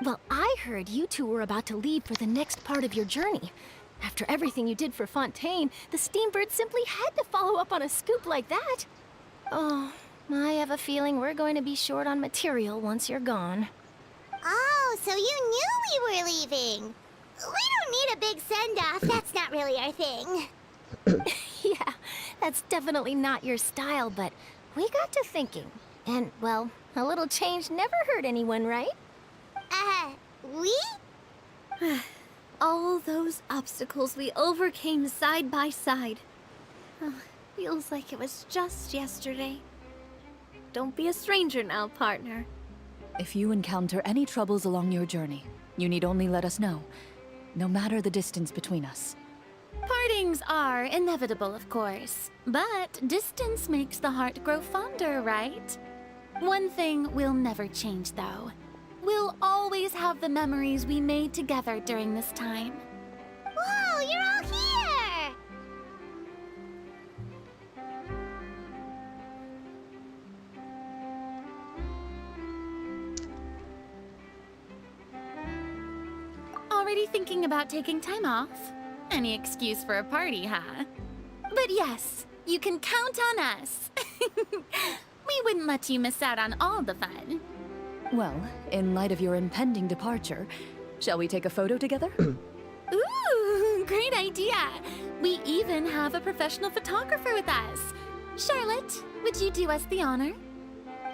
Well, I heard you two were about to leave for the next part of your journey. After everything you did for Fontaine, the Steambird simply had to follow up on a scoop like that. Oh, I have a feeling we're going to be short on material once you're gone. Oh, so you knew we were leaving. We don't need a big send-off. That's not really our thing. Yeah, that's definitely not your style, but we got to thinking. And, well, a little change never hurt anyone, right? We? All those obstacles we overcame side by side. Oh, feels like it was just yesterday. Don't be a stranger now, partner. If you encounter any troubles along your journey, you need only let us know, no matter the distance between us. Partings are inevitable, of course, but distance makes the heart grow fonder, right? One thing will never change, though. We'll always have the memories we made together during this time. Whoa, you're all here! Already thinking about taking time off? Any excuse for a party, huh? But yes, you can count on us. We wouldn't let you miss out on all the fun. Well, in light of your impending departure, shall we take a photo together? Ooh, great idea! We even have a professional photographer with us. Charlotte, would you do us the honor?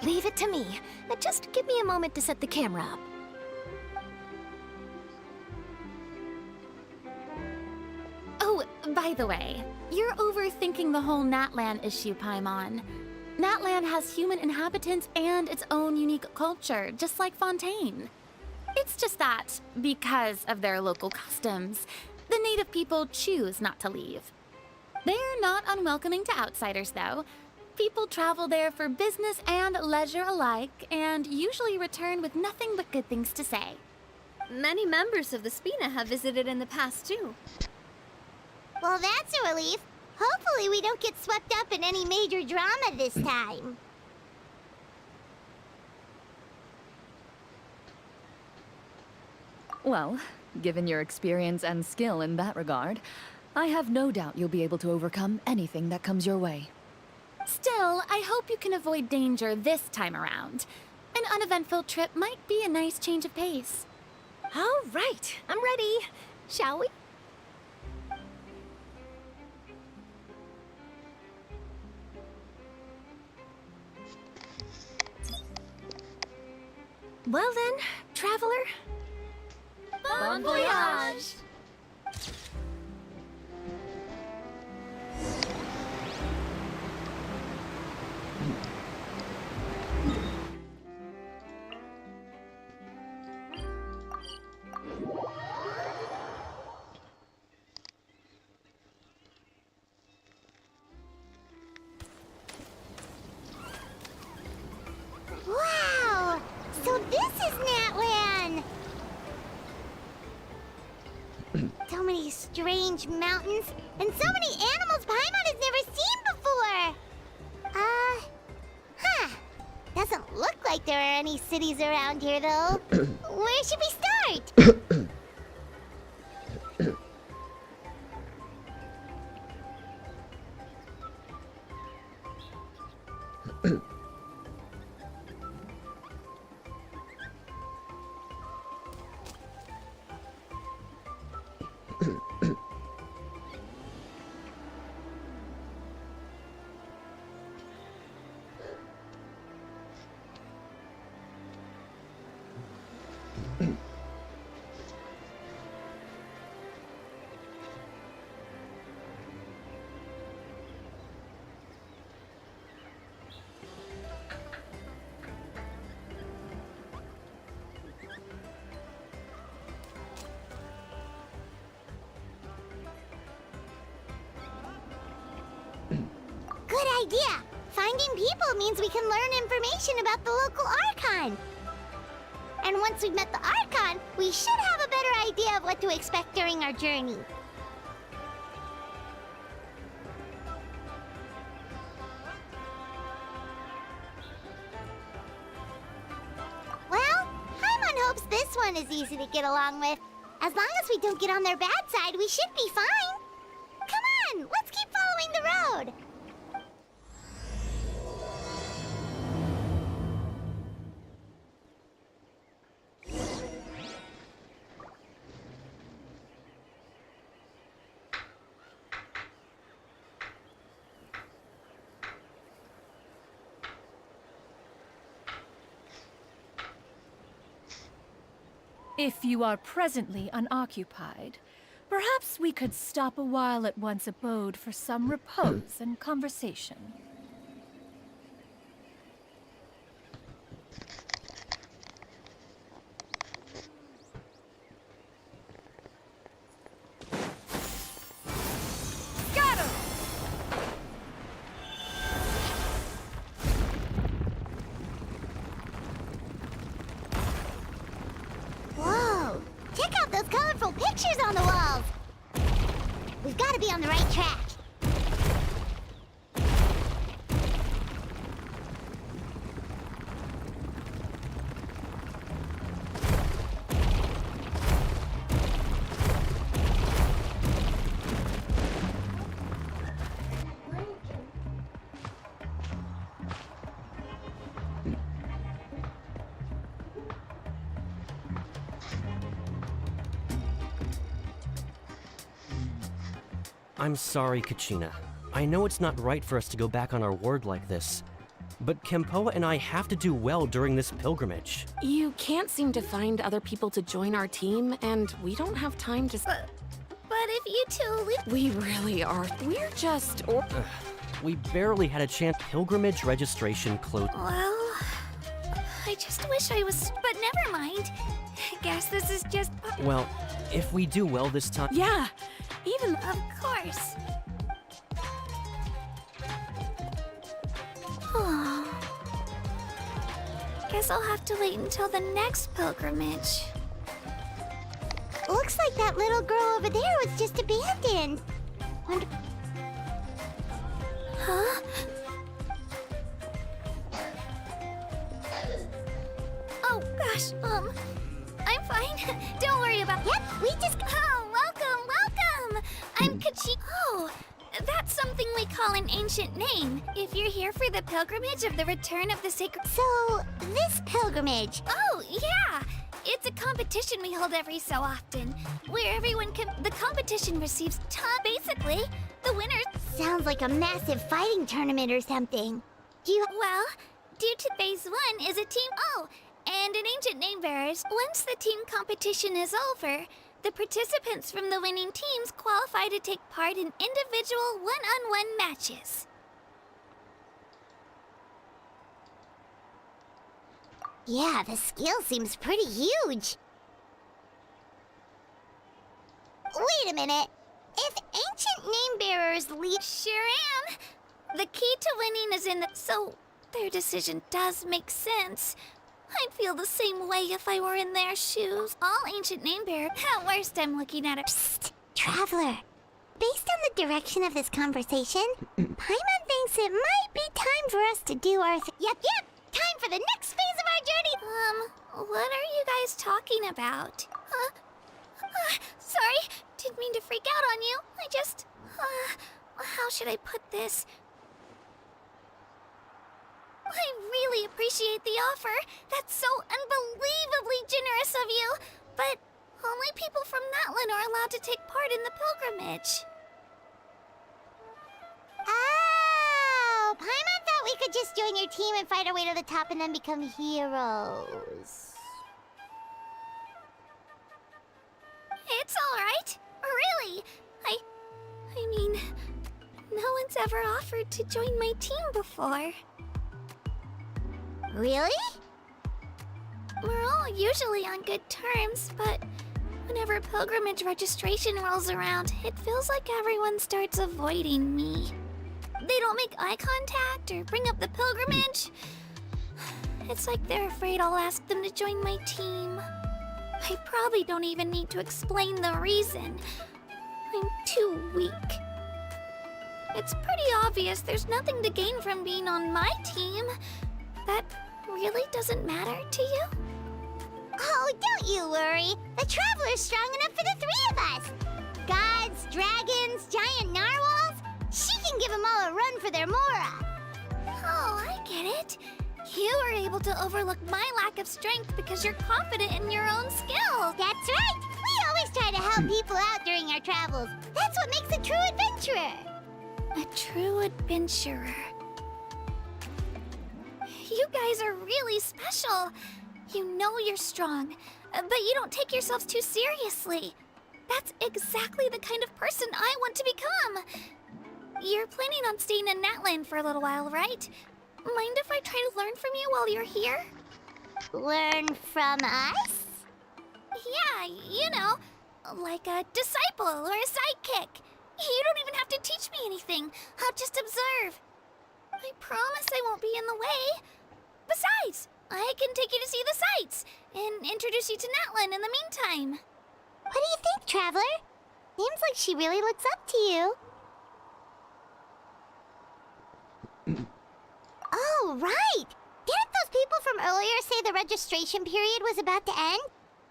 Leave it to me. Just give me a moment to set the camera up. Oh, by the way, you're overthinking the whole Natlan issue, Paimon. Natlan has human inhabitants and its own unique culture, just like Fontaine. It's just that, because of their local customs, the native people choose not to leave. They're not unwelcoming to outsiders, though. People travel there for business and leisure alike, and usually return with nothing but good things to say. Many members of the Spina have visited in the past, too. Well, that's a relief. Hopefully we don't get swept up in any major drama this time. Well, given your experience and skill in that regard, I have no doubt you'll be able to overcome anything that comes your way. Still, I hope you can avoid danger this time around. An uneventful trip might be a nice change of pace. All right, I'm ready. Shall we? Well then, traveler. Bon voyage! So many strange mountains, and so many animals Paimon has never seen before! Doesn't look like there are any cities around here, though. Where should we start? Good idea! Finding people means we can learn information about the local Archon. And once we've met the Archon, we should have a better idea of what to expect during our journey. Well, Paimon hopes this one is easy to get along with. As long as we don't get on their bad side, we should be fine. Come on, let's keep following the road. If you are presently unoccupied, perhaps we could stop a while at one's abode for some repose and conversation. Whoa! Check out those colorful pictures on the walls! We've got to be on the right track. I'm sorry, Kachina. I know it's not right for us to go back on our word like this, but Kempoa and I have to do well during this pilgrimage. You can't seem to find other people to join our team, and we don't have time to... But if you two leave... We really are. We're just... We barely had a chance. Pilgrimage registration closed. Well, I just wish I was... But never mind. Guess this is just... Well, if we do well this time... Yeah, even... Of course. Oh. Guess I'll have to wait until the next pilgrimage. Looks like that little girl over there was just abandoned. Wonder... Huh? Oh, gosh, I'm fine. Don't worry about... Yep, we just... Oh, welcome! I'm Kachi... Oh, that's something we call an ancient name. If you're here for the pilgrimage of the return of the sacred... So, this pilgrimage... Oh, yeah! It's a competition we hold every so often, where everyone can... The competition receives basically, the winner... Sounds like a massive fighting tournament or something. Do you... Well, due to phase 1 is a team... Oh, and an ancient name bearers. Once the team competition is over, the participants from the winning teams qualify to take part in individual one-on-one matches. Yeah, the skill seems pretty huge. Wait a minute. If ancient name bearers lead... Sure am. The key to winning is in the... So, their decision does make sense. I'd feel the same way if I were in their shoes. All ancient name bearers. At worst, I'm looking at a... Psst, Traveler. Based on the direction of this conversation, Paimon thinks it might be time for us to do our Yep, time for the next phase of our journey! What are you guys talking about? Sorry, didn't mean to freak out on you. I just... how should I put this? I really appreciate the offer. That's so unbelievably generous of you. But only people from Natlan are allowed to take part in the pilgrimage. Oh, Paimon thought we could just join your team and fight our way to the top and then become heroes. It's alright. Really. I mean, no one's ever offered to join my team before. Really? We're all usually on good terms, but whenever pilgrimage registration rolls around, it feels like everyone starts avoiding me. They don't make eye contact or bring up the pilgrimage. It's like they're afraid I'll ask them to join my team. I probably don't even need to explain the reason. I'm too weak. It's pretty obvious there's nothing to gain from being on my team. That really doesn't matter to you? Oh, don't you worry. The Traveler's strong enough for the three of us. Gods, dragons, giant narwhals. She can give them all a run for their Mora. Oh, I get it. You were able to overlook my lack of strength because you're confident in your own skills. That's right. We always try to help people out during our travels. That's what makes a true adventurer. A true adventurer. You guys are really special. You know you're strong, but you don't take yourselves too seriously. That's exactly the kind of person I want to become. You're planning on staying in Natlan for a little while, right? Mind if I try to learn from you while you're here? Learn from us? Yeah, you know, like a disciple or a sidekick. You don't even have to teach me anything. I'll just observe. I promise I won't be in the way. Besides, I can take you to see the sights and introduce you to Natlan in the meantime. What do you think, Traveler? Seems like she really looks up to you. Oh, right! Didn't those people from earlier say the registration period was about to end?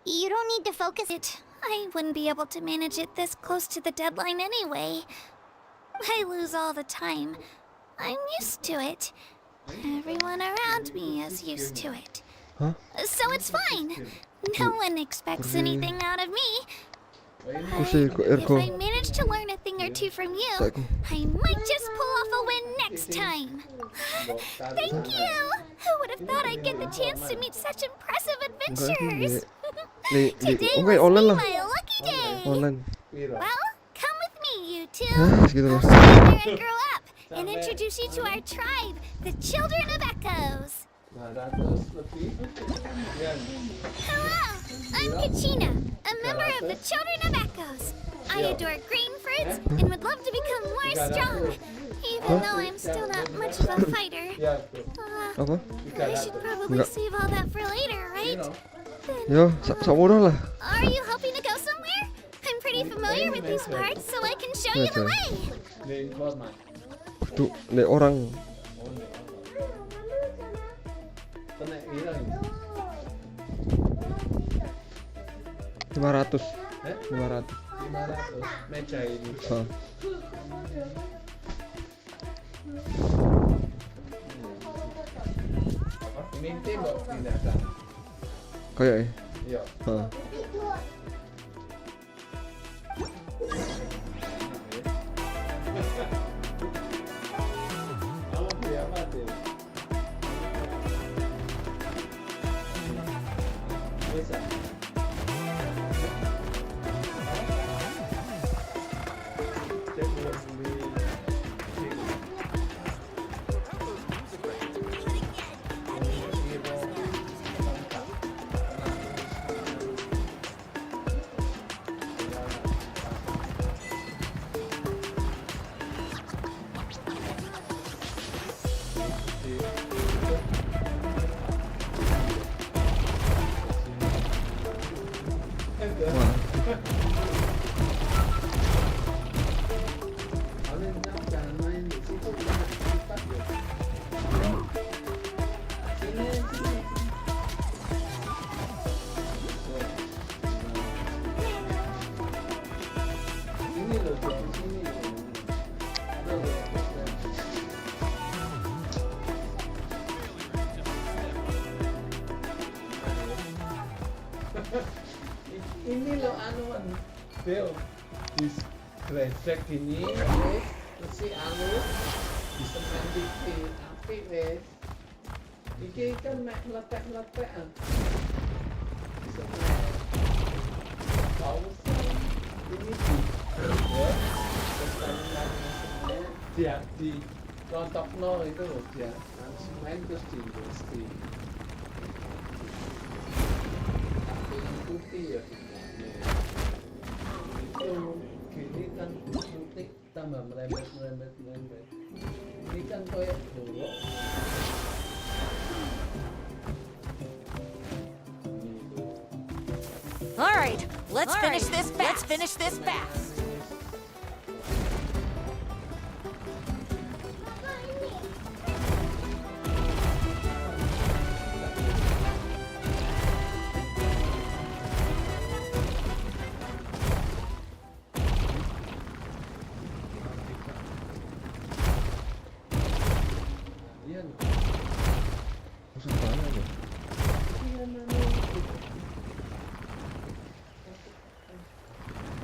You don't need to focus it. I wouldn't be able to manage it this close to the deadline anyway. I lose all the time. I'm used to it. Everyone around me is used to it. Huh? So it's fine. No one expects anything out of me. If I manage to learn a thing or two from you, I might just pull off a win next time. Thank you! Who would have thought I'd get the chance to meet such impressive adventurers? Today must be my lucky day! Online. Well, come with me, you two. Segitu I'll loh. see you where I grow up and introduce you to our tribe, the Children of Echoes. Hello, I'm Kachina, a member of the Children of Echoes. I adore green fruits and would love to become more strong, even though I'm still not much of a fighter. Apa? I should probably save all that for later, right? Yo, sak murah lah. Are you hoping to go somewhere? I'm pretty familiar with these parts, so I can show you the way. Tuh, nek orang. 500. 500. Meja ini. Ini tembok pindahkan. Kayak ya? Iya. Sini loh, di sini. Ada loh. Ini loh anuan, Bel. Digresek gini, wes. Terus si alus, disemen dikit, apik wes. Iki kan mek meletek-meletekan. Disemen. Pausan ini di terus dia di rontok no itu loh dia semen terus di industri tapi yang putih ya itu gini kan putih tambah merembet ini kan kayak borok. All right, let's finish this fast. Masuk mana tuh?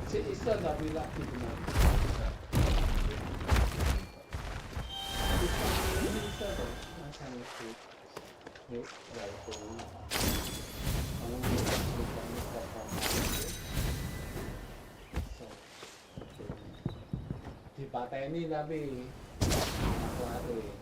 Si iso tapi lagi benar. Bisa dong, macam itu. Yuk, itu. Kalau dipateni tapi lari.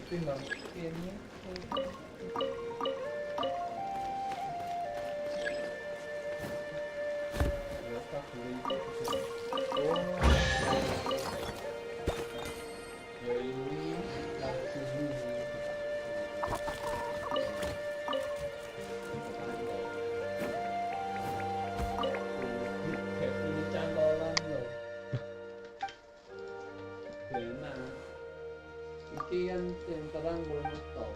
Itu nggak mungkin ya. Berapa beli itu? Oh, ya ini langsung ini. Kayak ini cantolan loh. Benar. Iki yang terang belum tahu.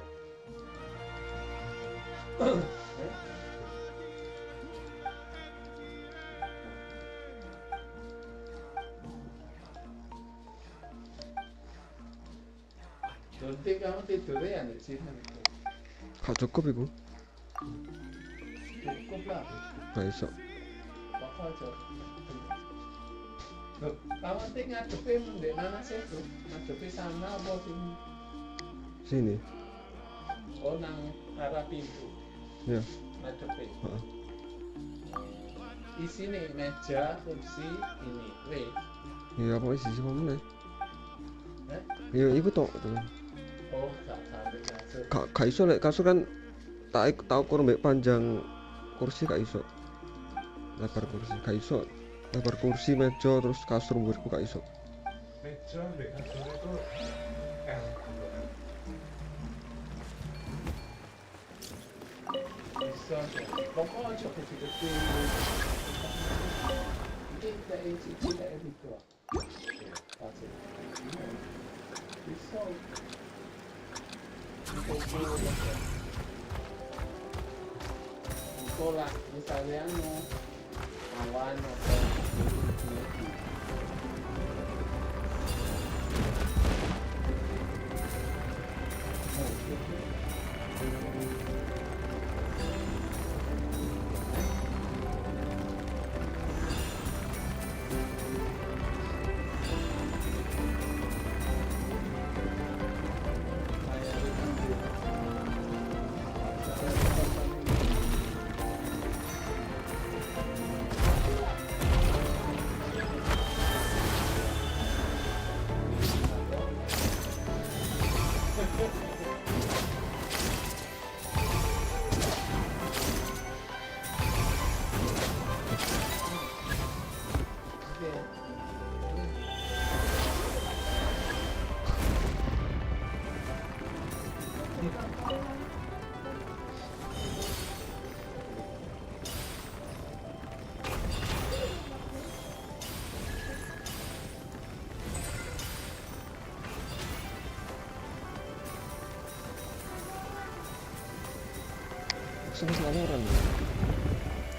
Nanti kamu tidurnya ya di sini. Gak cukup iku. Cukup lah. Gak iso. Pokok aja. Loh, kamu nanti ngadepi mendek mana sih tuh? Ngadepi sana apa sini? Sini. Oh, nang arah pintu. Ya. Ngadepi. Heeh. Isi nih meja, kursi, ini, weh. Ya apa isi sih mana? Eh? Ya iku tok. Oh, gak sampai kasur. Gak iso lek kasur kan tak ukur mbek panjang kursi gak iso. Lebar kursi gak iso. Lebar kursi, meja, terus kasur menurutku gak iso. Meja mbek kasur itu L. Bisa, pokok aja gede-gede. Ini kayak cici kayak gitu. Kasur. Bisa. Sekolah misalnya awan atau masih Valorant ya?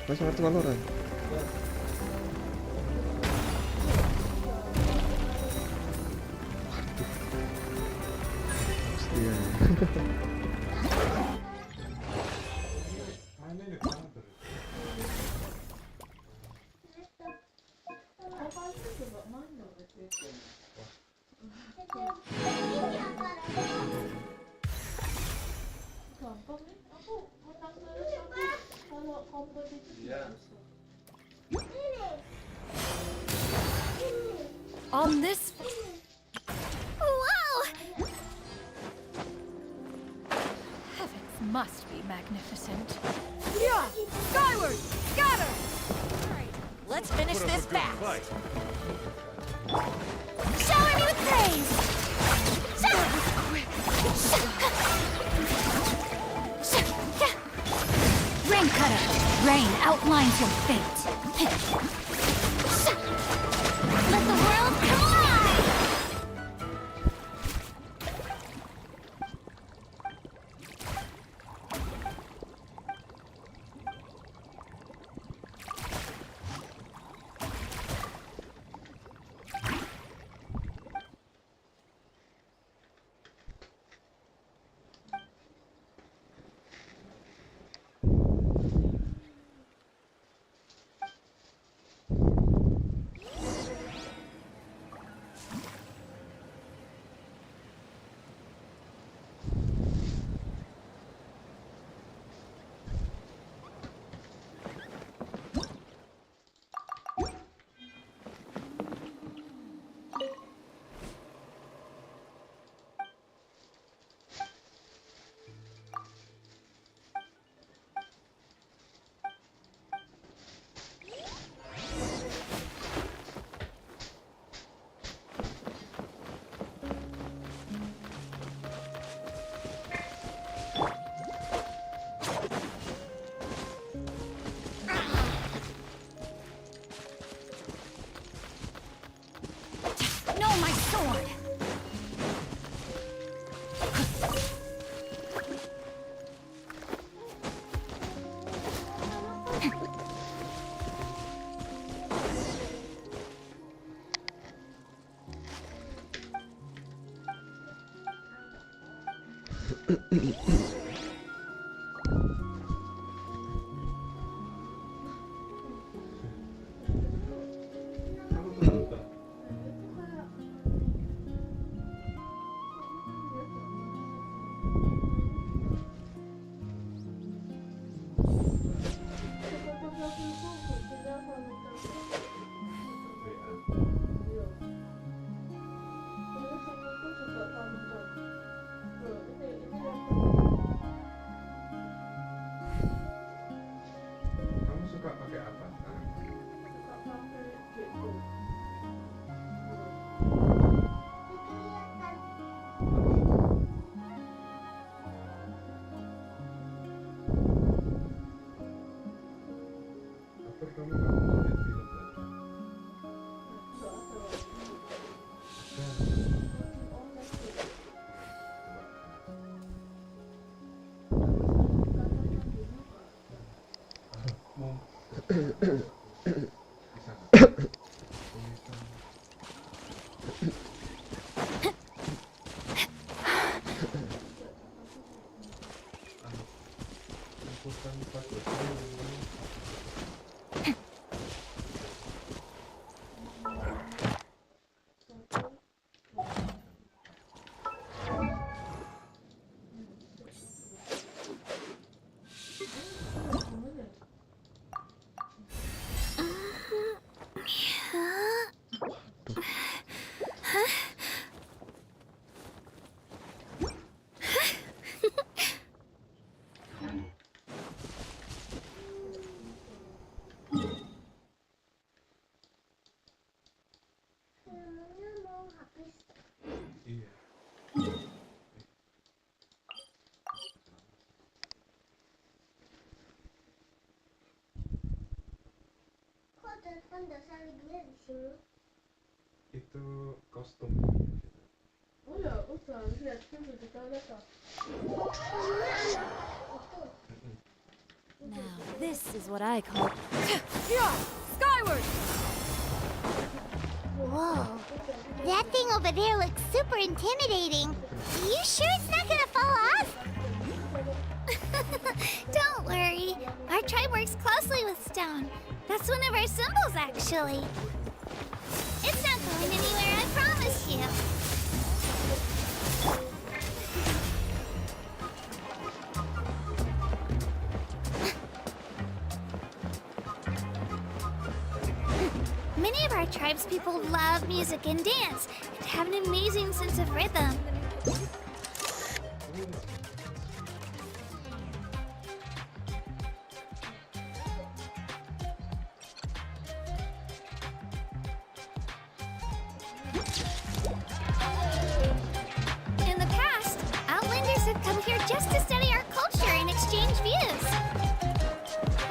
Masih ngerti Valorant? Iya. On this... Wow! Heavens must be magnificent. Yeah! Skyward! Scatter! Let's finish this fast. Shower me with praise! Rain cutter! Rain outlines your fate. Let the world collide! Itu kostum. Oh ya, udah lihat kan udah kita lihat. Now, this is what I call... Skyward! Whoa. That thing over there looks super intimidating. You sure it's not gonna fall off? Don't worry. Our tribe works closely with stone. That's one of our symbols, actually. It's not going anywhere, I promise you. Many of our tribe's people love music and dance and have an amazing sense of rhythm. In the past, Outlanders have come here just to study our culture and exchange views.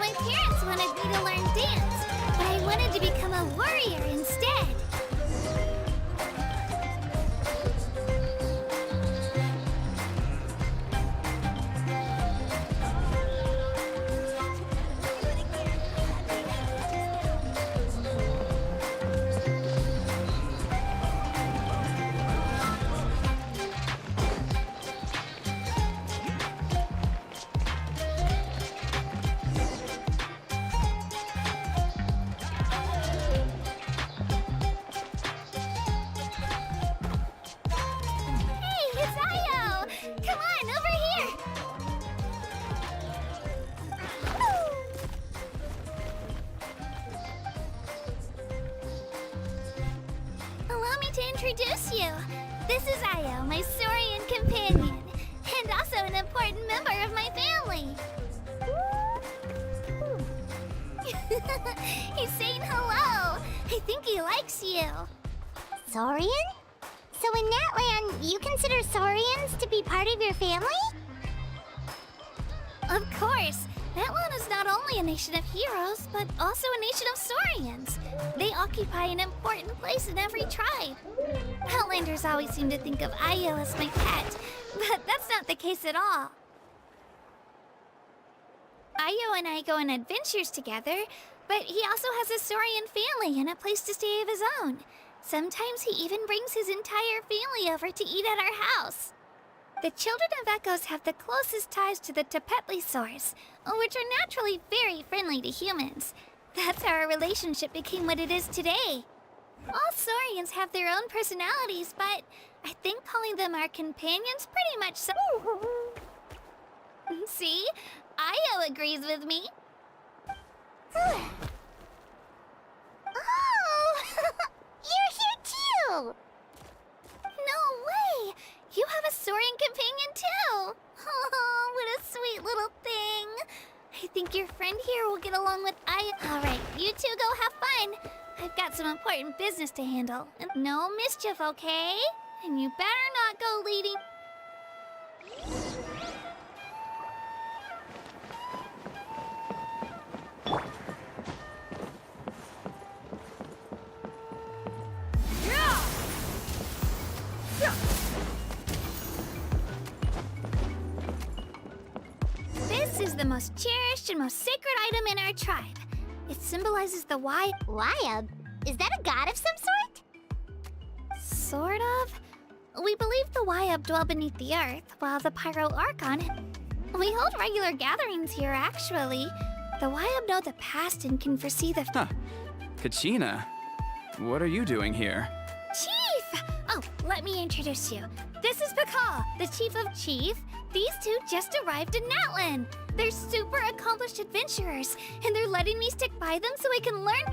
My parents wanted me to learn dance, but I wanted to become a warrior instead. Hey, it's Io! Come on, over here! Allow me to introduce you. This is Io, my Saurian companion, and also an important member of my family. He's saying hello. I think he likes you. Saurian? So in Natlan, you consider Saurians to be part of your family? Of course. Natlan is not only a nation of heroes, but also a nation of Saurians. They occupy an important place in every tribe. Outlanders always seem to think of Io as my pet, but that's not the case at all. Io and I go on adventures together, but he also has a Saurian family and a place to stay of his own. Sometimes he even brings his entire family over to eat at our house. The children of Echoes have the closest ties to the Tepetlisaurs, which are naturally very friendly to humans. That's how our relationship became what it is today. All Saurians have their own personalities, but I think calling them our companions pretty much so. See? Io agrees with me. Oh! You're here too! No way! You have a Saurian companion too! Oh, what a sweet little thing! I think your friend here will get along with Io. Alright, you two go have fun. I've got some important business to handle. No mischief, okay? And you better not go leading... This is the most cherished and most sacred item in our tribe. It symbolizes the Wyab? Is that a god of some sort? Sort of. We believe the Wyab dwell beneath the earth, while the Pyro Archon... We hold regular gatherings here, actually. The Wyab know the past and can foresee the... Huh. Kachina, what are you doing here? Chief! Oh, let me introduce you. This is Pakal, the Chief of Chief. These two just arrived in Natlan. They're super accomplished adventurers, and they're letting me stick by them so I can learn...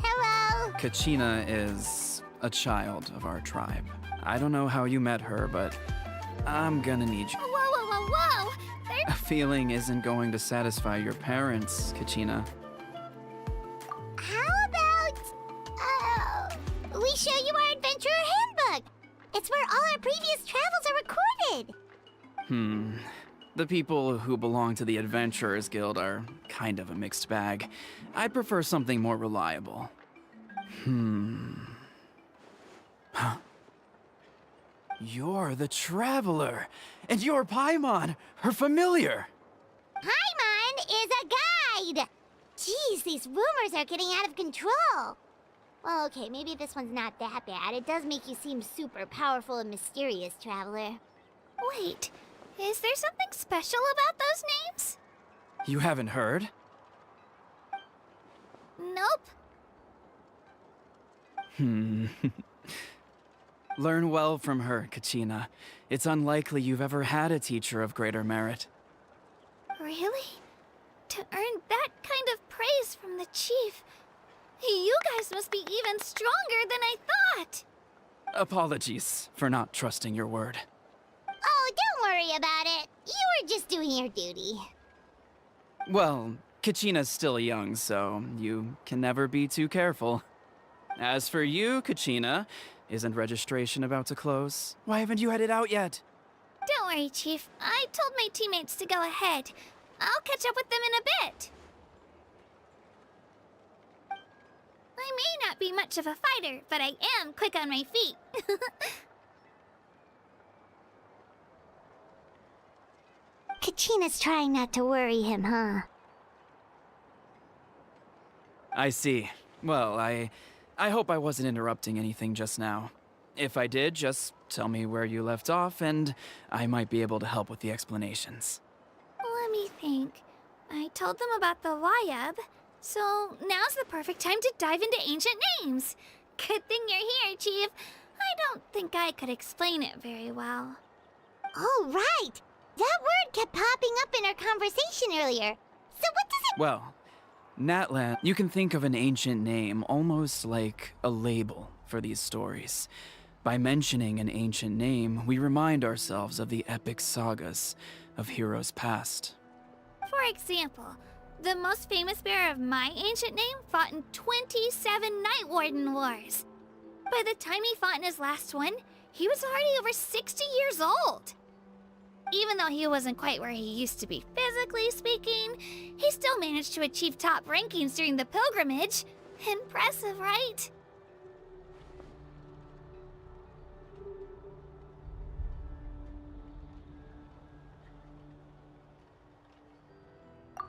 Hello? Kachina is a child of our tribe. I don't know how you met her, but I'm gonna need you. Whoa, whoa, whoa, whoa! A feeling isn't going to satisfy your parents, Kachina. How about, we show you our adventurer handbook? It's where all our previous travels are recorded. The people who belong to the Adventurers Guild are kind of a mixed bag. I'd prefer something more reliable. Huh. You're the Traveler, and you're Paimon, her familiar. Paimon is a guide! Jeez, these rumors are getting out of control. Well, okay, maybe this one's not that bad. It does make you seem super powerful and mysterious, Traveler. Wait, is there something special about those names? You haven't heard? Nope. Learn well from her, Kachina. It's unlikely you've ever had a teacher of greater merit. Really? To earn that kind of praise from the chief, you guys must be even stronger than I thought. Apologies for not trusting your word. Oh, don't worry about it. You were just doing your duty. Well, Kachina's still young, so you can never be too careful. As for you, Kachina, isn't registration about to close? Why haven't you headed out yet? Don't worry, Chief. I told my teammates to go ahead. I'll catch up with them in a bit. I may not be much of a fighter, but I am quick on my feet. Kachina's trying not to worry him, huh? I see. Well, I hope I wasn't interrupting anything just now. If I did, just tell me where you left off, and I might be able to help with the explanations. Let me think. I told them about the Wayab, so now's the perfect time to dive into ancient names. Good thing you're here, Chief. I don't think I could explain it very well. Oh, right! That word kept popping up in our conversation earlier. So what does it... Well, Natlan, you can think of an ancient name almost like a label for these stories. By mentioning an ancient name, we remind ourselves of the epic sagas of heroes past. For example, the most famous bearer of my ancient name fought in 27 Night Warden Wars. By the time he fought in his last one, he was already over 60 years old. Even though he wasn't quite where he used to be physically speaking, he still managed to achieve top rankings during the pilgrimage. Impressive, right?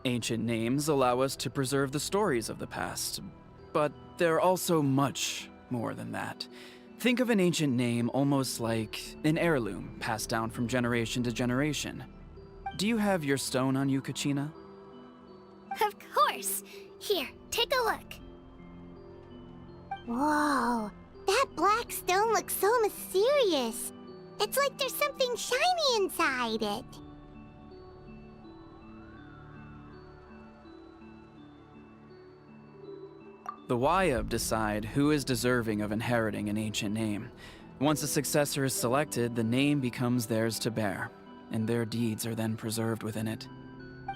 Ancient names allow us to preserve the stories of the past, but they're also much more than that. Think of an ancient name almost like an heirloom passed down from generation to generation. Do you have your stone on you, Kachina? Of course. Here, take a look. Whoa, that black stone looks so mysterious. It's like there's something shiny inside it. The Wayab decide who is deserving of inheriting an ancient name. Once a successor is selected, the name becomes theirs to bear, and their deeds are then preserved within it.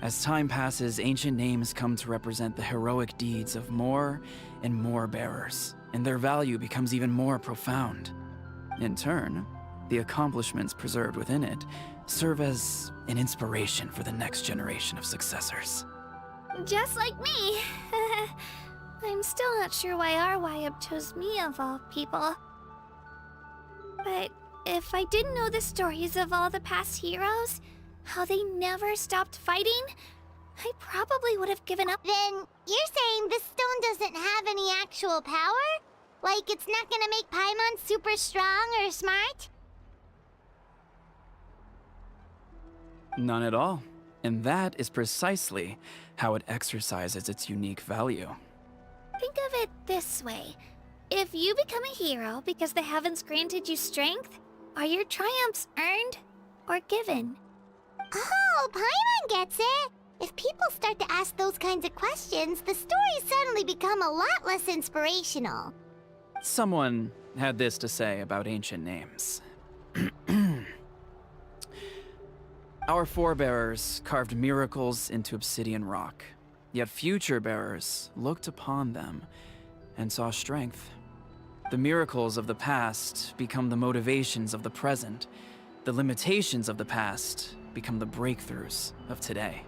As time passes, ancient names come to represent the heroic deeds of more and more bearers, and their value becomes even more profound. In turn, the accomplishments preserved within it serve as an inspiration for the next generation of successors. Just like me. I'm still not sure why our Wayab chose me of all people. But if I didn't know the stories of all the past heroes, how they never stopped fighting, I probably would have given up. Then you're saying this stone doesn't have any actual power? Like it's not gonna make Paimon super strong or smart? None at all. And that is precisely how it exercises its unique value. Think of it this way. If you become a hero because the heavens granted you strength, are your triumphs earned or given? Oh, Paimon gets it! If people start to ask those kinds of questions, the stories suddenly become a lot less inspirational. Someone had this to say about ancient names. Our forebears carved miracles into obsidian rock, yet future bearers looked upon them and saw strength. The miracles of the past become the motivations of the present. The limitations of the past become the breakthroughs of today.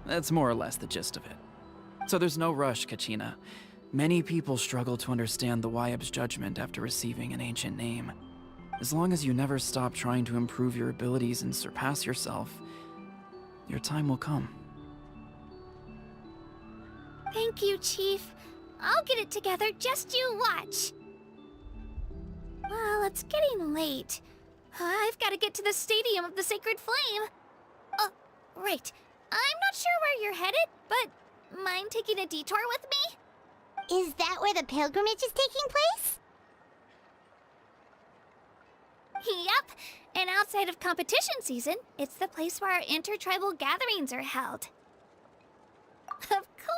That's more or less the gist of it. So there's no rush, Kachina. Many people struggle to understand the Wayab's judgment after receiving an ancient name. As long as you never stop trying to improve your abilities and surpass yourself, your time will come. Thank you, Chief. I'll get it together, just you watch. Well, it's getting late. I've got to get to the Stadium of the Sacred Flame. Oh, right. I'm not sure where you're headed, but mind taking a detour with me? Is that where the pilgrimage is taking place? Yep. And outside of competition season, it's the place where our intertribal gatherings are held. Of course.